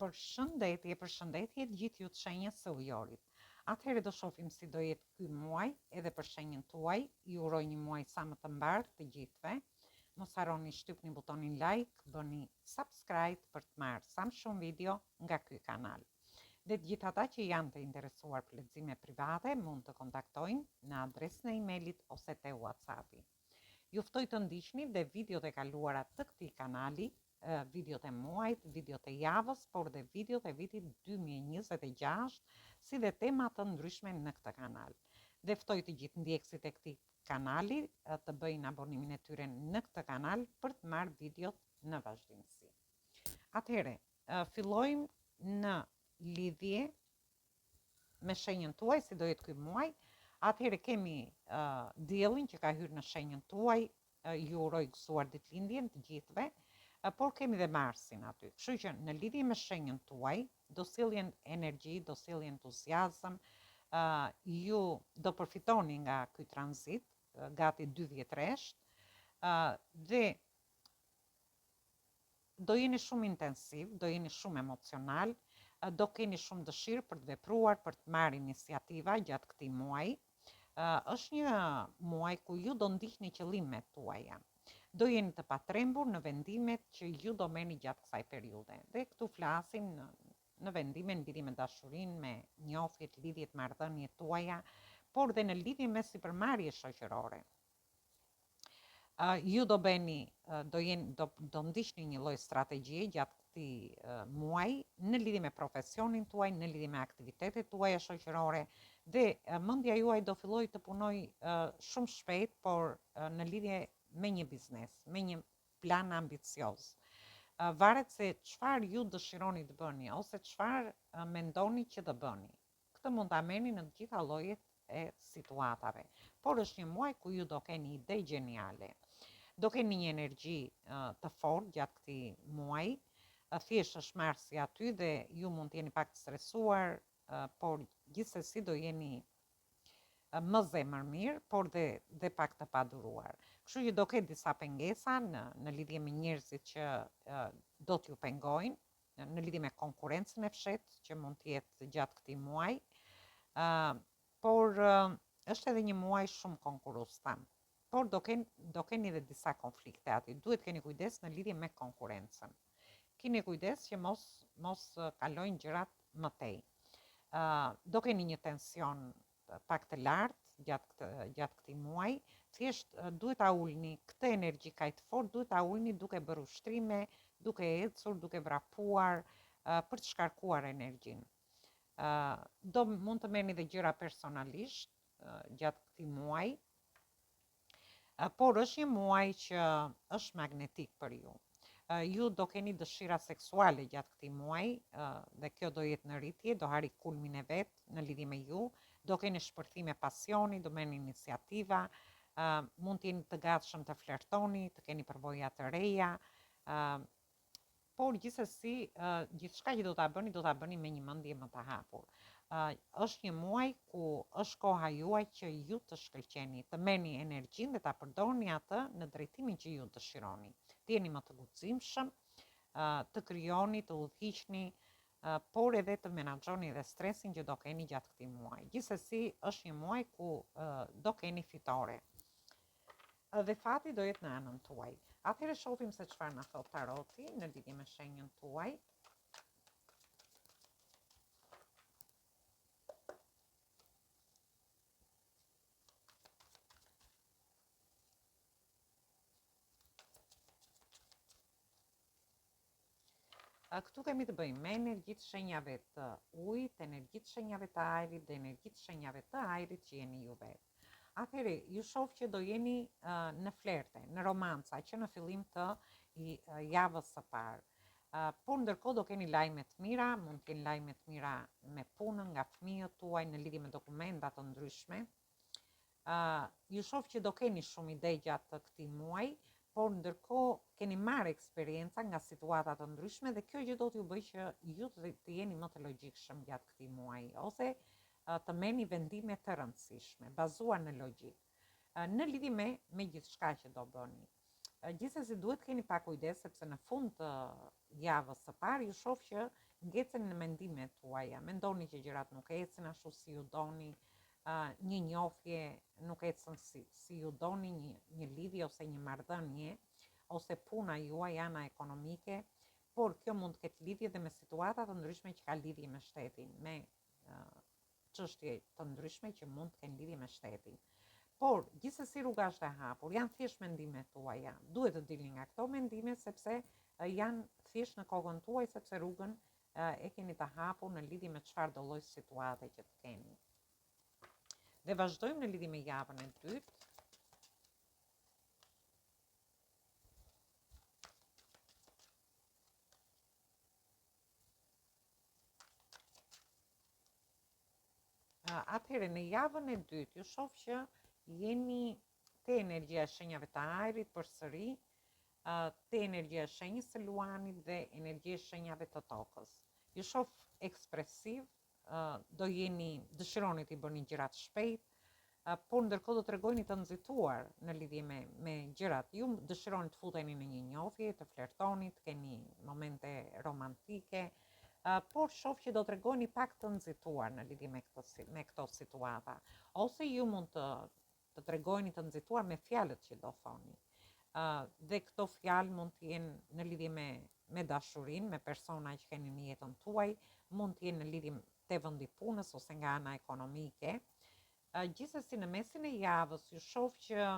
Përshëndetje të gjithë ju të shenjës së ujorit. Atëherë do shohim si do jetë ky muaj edhe për shenjën tuaj. Ju uroj një muaj sa më të mbar të gjithëve. Mos harroni shtypni butonin like, bëni subscribe për të marrë sa më shumë video nga ky kanal. Dhe të gjithë ata që janë të interesuar për lexime private mund të kontaktojnë në adresën e emailit ose te WhatsAppi. Ju ftoj të ndiqni dhe videot e kaluara të këtij kanali, videot e muajit, videot e javës, por dhe videot e vitit 2026, si dhe tema të ndryshme në këtë kanal. Dhe ftoj të gjithë ndjekësit e këtij kanali të bëjnë abonimin e tyre në këtë kanal për të marrë videot në vazhdimsi. Atëherë, fillojmë në lidhje me shenjën tuaj, si do jetë ky muaj. Atëherë kemi diellin që ka hyrë në shenjën tuaj, ju uroj gëzuar ditëlindjen të gjithëve, por kemi dhe Marsin aty. Kështu që në lidhje me shenjën tuaj, do silljen energji, do silljen entuziazëm, ju do përfitoni nga ky tranzit, gati 2 vjetresht, dhe do jeni shumë intensiv, do jeni shumë emocional, do keni shumë dëshirë për të vepruar, për të marrë iniciativa gjatë këtij muaji. Është një muaj ku ju do ndiqni qëllimet tuaja. Do jeni të patrembur në vendimet që ju do merrni gjatë kësaj periudhe. Dhe këtu flasim në vendime në lidhje me dashurinë, me njohjet, lidhjet, marrëdhëniet tuaja, por dhe në lidhje me sipërmarrje shoqërore. Ju do bëni, do ndiqni një lloj strategjie gjatë këtij muaji në lidhje me profesionin tuaj, në lidhje me aktivitetet tuaja shoqërore, dhe mendja juaj do fillojë të punojë shumë shpejt, por në lidhje me një biznes, me një plan ambicioz. Varet se çfarë ju dëshironi të bëni ose çfarë mendoni që të bëni. Këtë mund ta merrni në të gjitha llojet e situatave, por është një muaj ku ju do keni ide gjeniale. Do keni një energji të fortë gjatë këtij muaji. Thjesht është Marsi aty dhe ju mund të jeni pak të stresuar, por gjithsesi do jeni më zemërmirë, por dhe pak të paduruar. Kështu që do ketë disa pengesa në lidhje me njerëzit që do t'ju pengojnë, në lidhje me konkurrencën e fshehtë që mund të jetë gjatë këtij muaji, por është edhe një muaj shumë konkurrues tam. Por do keni edhe disa konflikte aty. Duhet keni kujdes në lidhje me konkurrencën. Keni kujdes që mos kalojnë gjërat më tej. Do keni një tension pak të lartë gjatë këtij muaji. Thjesht duhet ta ulni këtë energji kaq të fortë, duhet ta ulni duke bërë ushtrime, duke ecur, duke vrapuar, për të shkarkuar energjinë. Mund të merrni dhe gjëra personalisht gjatë këtij muaji, por është një muaj që është magnetik për ju. Ju do keni dëshira seksuale gjatë këtij muaji, dhe kjo do jetë në rritje, do harri kulmin e vet në lidhje me ju, do keni shpërthime pasioni, do merrni iniciativa, mund të jeni të gatshëm të flertoni, të keni përvoja të reja, por gjithsesi gjithçka që do ta bëni me një mendje më të hapur. Është një muaj ku është koha juaj që ju të shkëlqeni, të merrni energjinë dhe ta përdorni atë në drejtimin që ju dëshironi. Të jeni më të guximshëm, të krijoni, të udhëhiqni, por edhe të menaxhoni dhe stresin që do keni gjatë këtij muaji. Gjithsesi është një muaj ku do keni fitore. Dhe fati do jetë në anën tuaj. Atëherë shohim se çfarë na thot taroti në lidhje me shenjën tuaj. Këtu kemi të bëjmë me energjitë shenjave të ujit, energjitë shenjave të ajrit dhe energjitë shenjave të ajrit që jeni ju vetë. Atëherë, ju shoh që do jeni në flerte, në romanca, që në fillim të javës së parë. Por ndërkohë do keni lajme të mira, mund të keni lajme të mira me punën, nga fëmijët tuaj, në lidhje me dokumenta të ndryshme. Ju shoh që do keni shumë ide gjatë këtij muaji, por ndërkohë keni marrë eksperienca nga situata të ndryshme dhe kjo gjë do t'ju bëjë që ju të jeni më të logjikshëm gjatë këtij muaji, ose të merrni vendime të rëndësishme, bazuar në logjik, në lidhje me gjithçka që do bëni. Gjithsesi duhet keni pak kujdes sepse në fund të javës së parë ju shoh që ngeceni në mendimet tuaja, mendoni që gjërat nuk ecin ashtu si ju doni, një njohje nuk ecën si ju doni, një lidhje ose një marrëdhënie ose puna juaj ana ekonomike, por kjo mund të ketë lidhje dhe me situata të ndryshme që ka lidhje me shtetin, me çështje të ndryshme që mund të kenë lidhje me shtetin. Por, gjithsesi rruga është e hapur, janë thjesht mendimet tuaja. Duhet të dilni nga këto mendime sepse janë thjesht në kokën tuaj, sepse rrugën e keni të hapur në lidhje me çfarë do lloj situate që të keni. Dhe vazhdojmë në lidhje me javën e dytë. Atëherë në javën e dytë ju shoh që jeni te energjia e shenjave të ajrit përsëri, te energjia e shenjës së luanit dhe energjia e shenjave të tokës. Ju shoh ekspresiv, do jeni dëshironi të bëni gjërat shpejt, por ndërkohë do t'rregojeni të nxituar në lidhje me gjërat. Ju dëshironi të futeni në një njohje, të flertoni, të keni momente romantike, por shoh që do t'rregojeni pak të nxituar në lidhje me këto situata. Ose ju mund të tregojeni të nxituar me fjalët që do thoni. Dhe këto fjalë mund të jenë në lidhje me dashurinë, me persona që keni në jetën tuaj, mund të jenë në lidhje te vendi punës ose nga ana ekonomike. Gjithsesi në mesin e javës ju shoh që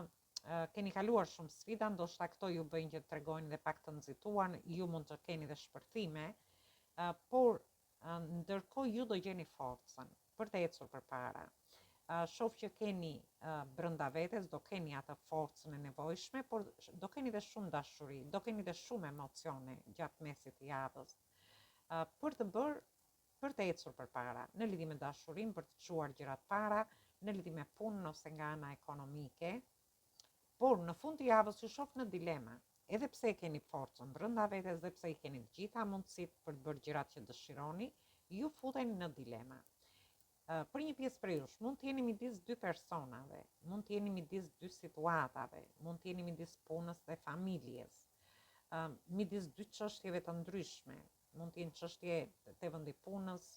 keni kaluar shumë sfida, ndoshta këto ju bëjnë që të tregojnë dhe pak të nxituar, ju mund të keni dhe shpërthime, por ndërkohë ju do gjeni forcën për të ecur përpara. Shoh që keni brenda vetes, do keni atë forcën e nevojshme, por do keni dhe shumë dashuri, do keni dhe shumë emocione gjatë mesit të javës. Për të ecur përpara, në lidhje me dashurinë, për të çuar gjërat para, në lidhje me punën ose nga ana ekonomike, por në fund të javës ju shoh në dilema. Edhe pse keni forcën brenda vetes dhe pse i keni të gjitha mundësitë për të bërë gjërat që dëshironi, ju futeni në dilema. Për një pjesë prej jush, mund të jeni midis dy personave, mund të jeni midis dy situatave, mund të jeni midis punës dhe familjes, midis dy çështjeve të ndryshme, mund të jenë çështje te vendi punës,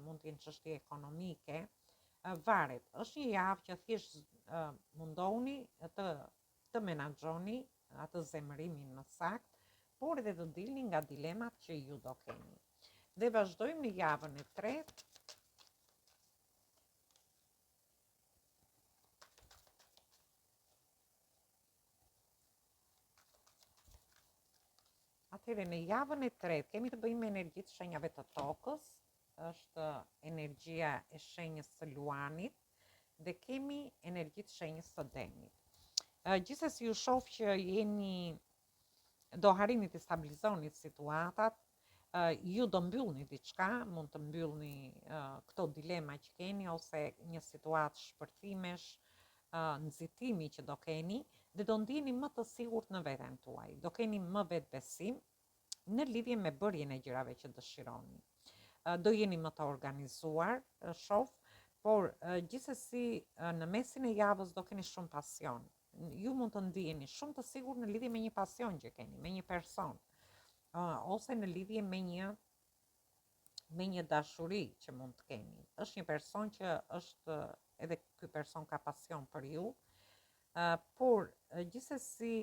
mund të jenë çështje ekonomike, varet. Është një javë që thjesht mundohuni të menaxhoni atë zemërimin më sakt, por edhe të dilni nga dilemat që ju do keni. Dhe vazhdojmë në javën e tretë. Atëherë në javën e tretë kemi të bëjmë me energjitë shenjave të tokës, është energjia e shenjës së luanit dhe kemi energjitë shenjës së demit. Gjithsesi ju shoh që do harrini të stabilizoni situatat, ju do mbyllni diçka, mund të mbyllni këto dilema që keni ose një situatë shpërthimesh, nxitimi që do keni dhe do ndiheni më të sigurt në veten tuaj. Do keni më vetbesim në lidhje me bërjen e gjërave që dëshironi. Do jeni më të organizuar, shoh, por gjithsesi në mesin e javës do keni shumë pasion. Ju mund të ndiheni shumë të sigurt në lidhje me një pasion që keni, me një person, ose në lidhje me një dashuri që mund të keni. Është një person që është, edhe ky person ka pasion për ju, por gjithsesi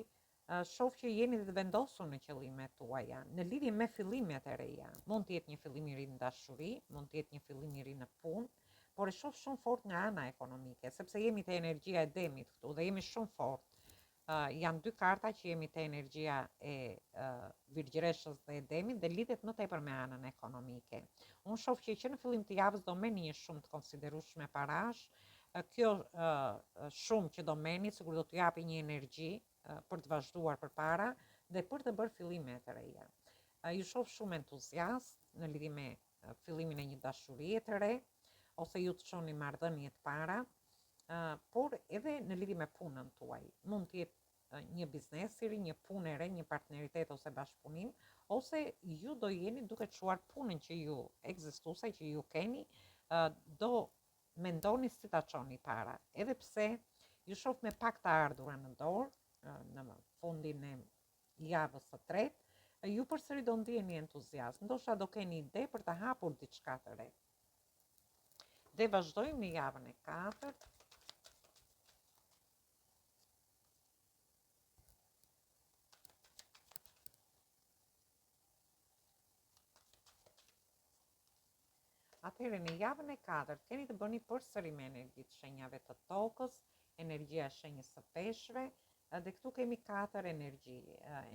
shoh që jeni të vendosur në qëllimet tuaja, në lidhje me fillimet e reja. Mund të jetë një fillim i ri në dashuri, mund të jetë një fillim i ri në punë, por e shoh shumë fort nga ana ekonomike, sepse jemi te energjia e demit këtu dhe jemi shumë fort. Janë dy karta që jemi te energjia e Virgjëreshës dhe e demit dhe lidhet më tepër me anën ekonomike. Unë shoh që në fillim të javës do merrni një shumë të konsiderueshme parash. Kjo shumë që do merrni sigurisht do t'ju japi një energji për të vazhduar përpara dhe për të bërë fillime të reja. Ju shoh shumë entuziast në lidhje me fillimin e një dashurie të re, ose ju të çoni marrëdhënie të para, por edhe në lidhje me punën tuaj. Mund të jetë një biznes i ri, një punë e re, një partneritet ose bashkëpunim, ose ju do jeni duke çuar punën që ju ekzistuese, që ju keni, do mendoni si ta çoni para. Edhe pse ju shoh me pak të ardhura në dorë, në fundin e javës së tretë, Ju përsëri do ndjeni entuziazm, ndoshta do keni ide për të hapur diçka të re. Dhe vazhdojmë në javën e 4. Atëherë në javën e 4 keni të bëni përsëri me energjitë shenjave të tokës, energjia e shenjës së peshqve, dhe këtu kemi 4 energji,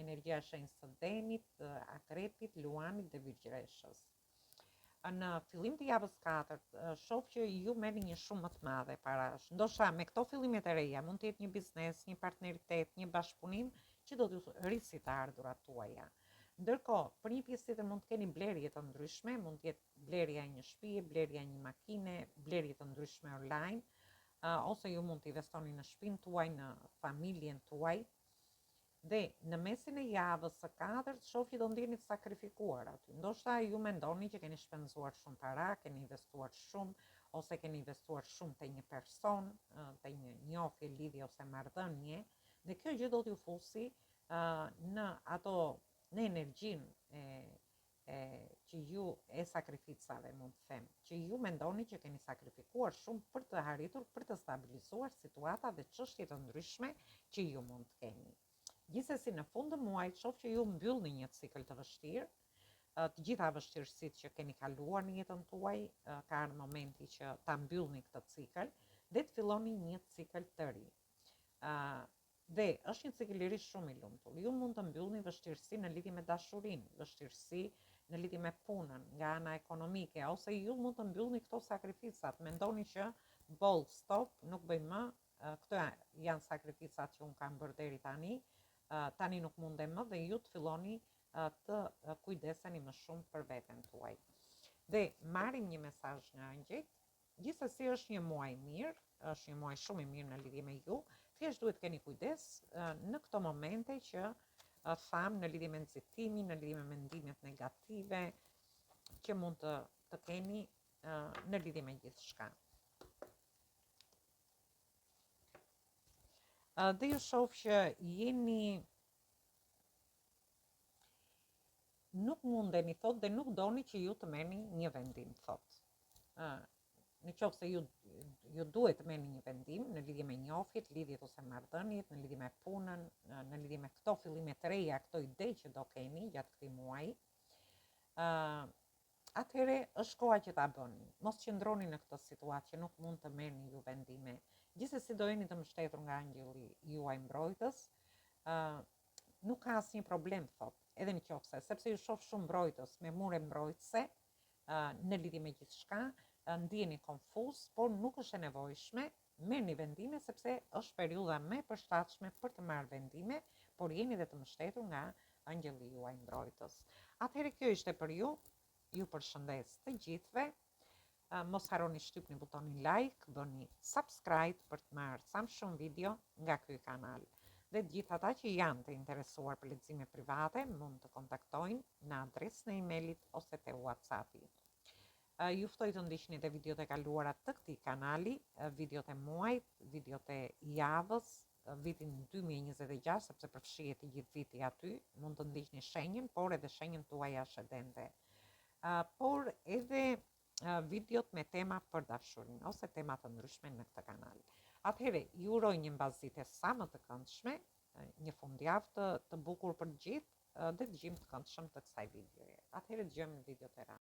energjia e shenjës së denit, akrepit, luanit dhe virgjreshës. Në fillim të javës 4, shoh që ju merrni një shumë më të madhe parash. Ndoshta me këto fillimet e reja mund të jetë një biznes, një partneritet, një bashkëpunim që do t'ju rrisi të ardhurat tuaja. Ndërkohë, për një pjesë tjetër mund të keni blerje të ndryshme, mund të jetë blerja e një shtëpie, blerja e një makine, blerje të ndryshme online, ose ju mund të investoni në shtëpinë tuaj, në familjen tuaj. Dhe në mesin e javës së 4 shoh që do ndjeni të sakrifikuar aty. Ndoshta ju mendoni që keni shpenzuar shumë para, keni investuar shumë, ose keni investuar shumë te një person, te një njohje, lidhje ose marrëdhënie, dhe kjo gjë do t'ju fusi në ato në energjinë që ju e sakrificave, mund të them, që ju mendoni që keni sakrifikuar shumë për të arritur, për të stabilizuar situata dhe çështje të ndryshme që ju mund të keni. Gjithsesi në fund të muajit shoh që ju mbyllni një cikël të vështirë, të gjitha vështirësitë që keni kaluar në jetën tuaj, ka ardhur momenti që ta mbyllni këtë cikël dhe të filloni një cikël të ri. Dhe është një cikël i ri shumë i lumtur. Ju mund të mbyllni vështirësi në lidhje me dashurinë, vështirësi në lidhje me punën, nga ana ekonomike, ose ju mund të mbyllni këto sakrificat. Mendoni që boll, stop, nuk bëj më, këto janë sakrificat që unë kam bërë deri tani, tani nuk mundem më, dhe ju të filloni të kujdeseni më shumë për veten tuaj. Dhe marrim një mesazh nga angjëjt. Gjithsesi është një muaj mirë, është një muaj shumë i mirë në lidhje me ju. Thjesht duhet keni kujdes në këto momente që tham në lidhje me nxitimin, në lidhje me mendimet negative që mund të keni në lidhje me gjithçka. Dhe ju shoh që jeni nuk mundeni, thot, dhe nuk doni që ju të merrni një vendim, thot. Në qoftë se ju duhet të merrni një vendim në lidhje me njohjet, lidhjet ose marrëdhëniet, në lidhje me punën, në lidhje me këto fillime të reja, këto ide që do keni gjatë këtij muaji, atëherë është koha që ta bëni. Mos qëndroni në këtë situatë që nuk mund të merrni ju vendime. Gjithsesi do jeni të mbështetur nga angjëlli juaj mbrojtës. Nuk ka asnjë problem, thot, edhe në qofse, sepse ju shoh shumë mbrojtës me mure mbrojtëse në lidhje me gjithçka, ndjeni konfuz, por nuk është e nevojshme, merrni vendime sepse është periudha më e përshtatshme për të marrë vendime, por jeni edhe të mbështetur nga angjëlli juaj mbrojtës. Atëherë kjo ishte për ju. Ju përshëndes të gjithëve. Mos harroni shtypni butonin like, bëni subscribe për të marrë sa më shumë video nga ky kanal. Dhe të gjithë ata që janë të interesuar për lexime private mund të kontaktojnë në adresën e emailit ose te WhatsAppi. Ju ftoj të ndiqni edhe videot e kaluara të këtij kanali, videot e muajit, videot e javës, vitin 2026, sepse përfshihet i gjithë viti aty, mund të ndiqni shenjën, por edhe shenjën tuaj ascendente. Por edhe videot me tema për dashurinë ose tema të ndryshme në këtë kanal. Atëherë, ju uroj një mbasdite sa më të këndshme, një fundjavë të bukur për gjithë, dhe dëgjim të këndshëm të kësaj videoje. Atëherë dëgjojmë në videot e radhës.